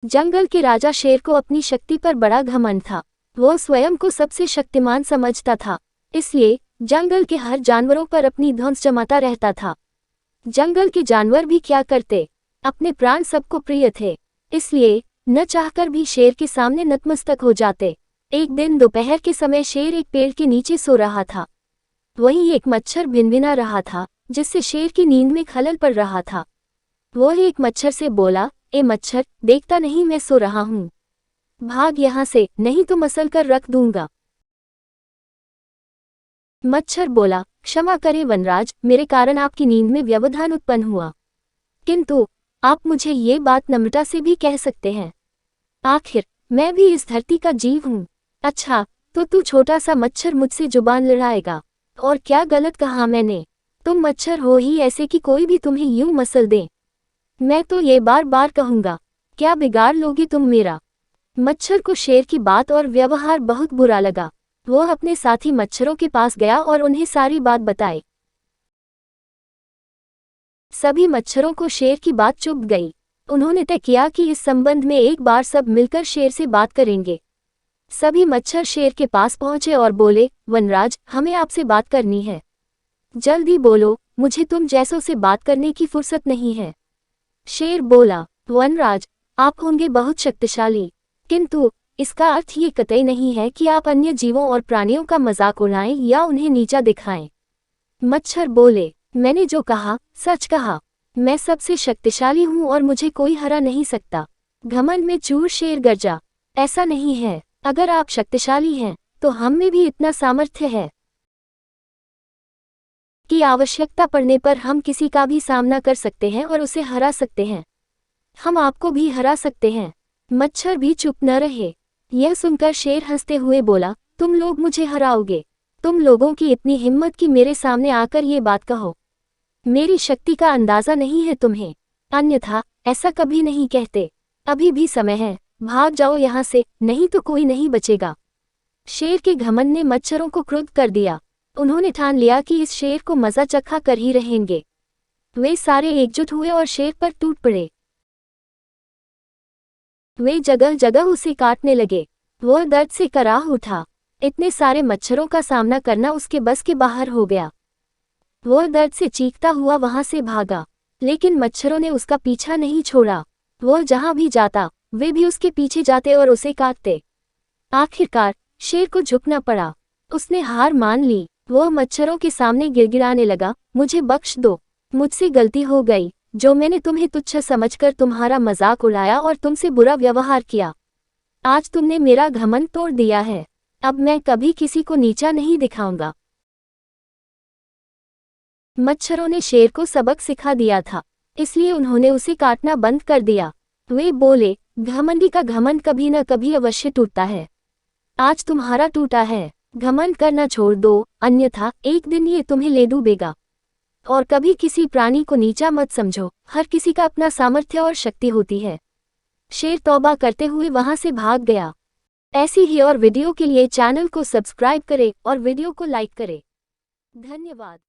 जंगल के राजा शेर को अपनी शक्ति पर बड़ा घमंड था। वो स्वयं को सबसे शक्तिमान समझता था, इसलिए जंगल के हर जानवरों पर अपनी धौंस जमाता रहता था। जंगल के जानवर भी क्या करते, अपने प्राण सबको प्रिय थे, इसलिए न चाहकर भी शेर के सामने नतमस्तक हो जाते। एक दिन दोपहर के समय शेर एक पेड़ के नीचे सो रहा था। वहीं एक मच्छर भिनभिना रहा था, जिससे शेर की नींद में खलल पड़ रहा था। वो एक मच्छर से बोला, ए मच्छर, देखता नहीं मैं सो रहा हूँ, भाग यहाँ से, नहीं तो मसल कर रख दूंगा। मच्छर बोला, क्षमा करें वनराज, मेरे कारण आपकी नींद में व्यवधान उत्पन्न हुआ, किंतु आप मुझे ये बात नम्रता से भी कह सकते हैं। आखिर मैं भी इस धरती का जीव हूँ। अच्छा, तो तू छोटा सा मच्छर मुझसे जुबान लड़ाएगा? और क्या गलत कहा मैंने? तुम मच्छर हो ही ऐसे कि कोई भी तुम्हें यूं मसल दे। मैं तो ये बार बार कहूंगा, क्या बिगाड़ लोगे तुम मेरा? मच्छर को शेर की बात और व्यवहार बहुत बुरा लगा। वो अपने साथी मच्छरों के पास गया और उन्हें सारी बात बताई। सभी मच्छरों को शेर की बात चुभ गई। उन्होंने तय किया कि इस संबंध में एक बार सब मिलकर शेर से बात करेंगे। सभी मच्छर शेर के पास पहुंचे और बोले, वनराज, हमें आपसे बात करनी है। जल्दी बोलो, मुझे तुम जैसों से बात करने की फुर्सत नहीं है। शेर बोला, वनराज, आप होंगे बहुत शक्तिशाली, किंतु इसका अर्थ ये कतई नहीं है कि आप अन्य जीवों और प्राणियों का मजाक उड़ाएं या उन्हें नीचा दिखाएं। मच्छर बोले, मैंने जो कहा सच कहा। मैं सबसे शक्तिशाली हूं और मुझे कोई हरा नहीं सकता। घमंड में चूर शेर गरजा, ऐसा नहीं है। अगर आप शक्तिशाली हैं, तो हम में भी इतना सामर्थ्य है कि आवश्यकता पड़ने पर हम किसी का भी सामना कर सकते हैं और उसे हरा सकते हैं। हम आपको भी हरा सकते हैं। मच्छर भी चुप न रहे। यह सुनकर शेर हंसते हुए बोला, तुम लोग मुझे हराओगे? तुम लोगों की इतनी हिम्मत कि मेरे सामने आकर ये बात कहो। मेरी शक्ति का अंदाजा नहीं है तुम्हें, अन्यथा ऐसा कभी नहीं कहते। अभी भी समय है, भाग जाओ यहाँ से, नहीं तो कोई नहीं बचेगा। शेर के घमंड ने मच्छरों को क्रुद्ध कर दिया। उन्होंने ठान लिया कि इस शेर को मजा चखा कर ही रहेंगे। वे सारे एकजुट हुए और शेर पर टूट पड़े। वे जगह जगह उसे काटने लगे। वह दर्द से कराह उठा। इतने सारे मच्छरों का सामना करना उसके बस के बाहर हो गया। वह दर्द से चीखता हुआ वहां से भागा, लेकिन मच्छरों ने उसका पीछा नहीं छोड़ा। वह जहां भी जाता, वे भी उसके पीछे जाते और उसे काटते। आखिरकार शेर को झुकना पड़ा। उसने हार मान ली। वह मच्छरों के सामने गिड़गिड़ाने लगा, मुझे बख्श दो, मुझसे गलती हो गई, जो मैंने तुम्हें तुच्छ समझकर तुम्हारा मजाक उड़ाया और तुमसे बुरा व्यवहार किया। आज तुमने मेरा घमंड तोड़ दिया है। अब मैं कभी किसी को नीचा नहीं दिखाऊंगा। मच्छरों ने शेर को सबक सिखा दिया था, इसलिए उन्होंने उसे काटना बंद कर दिया। वे बोले, घमंडी का घमंड कभी न कभी अवश्य टूटता है। आज तुम्हारा टूटा है। घमंड करना छोड़ दो, अन्यथा एक दिन ये तुम्हें ले डूबेगा। और कभी किसी प्राणी को नीचा मत समझो, हर किसी का अपना सामर्थ्य और शक्ति होती है। शेर तौबा करते हुए वहां से भाग गया। ऐसी ही और वीडियो के लिए चैनल को सब्सक्राइब करें और वीडियो को लाइक करें। धन्यवाद।